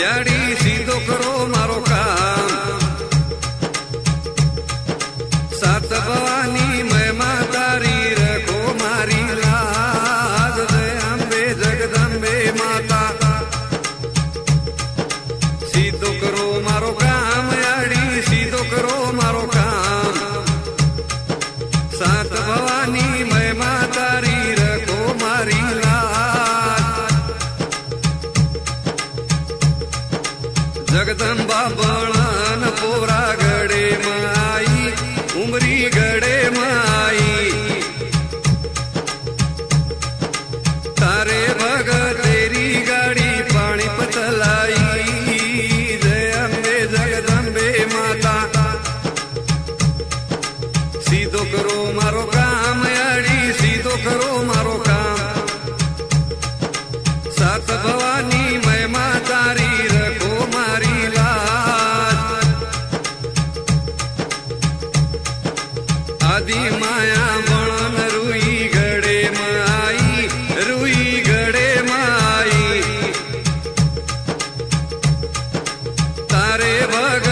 याड़ी सीधो करो मारो काम सात भवानी महिमा तारी रखो मारी लाज जय अम्बे जगदम्बे माता सीधो करो मारो काम याड़ी सीधो करो मारो काम सात भवानी महिमा तारी रखो मारी लाज जगदम्बा बणन पोरा गड़े माई उमरी गड़े माई तारे भगत तेरी गाड़ी पानी पतलाई जय अम्बे जगदम्बे माता सीधो करो मारो काम याड़ी सीधो करो मारो काम सात भवानी महिमा तारी रखो मारी लाज आदि माया बणन रुई गड़े माई तारे भग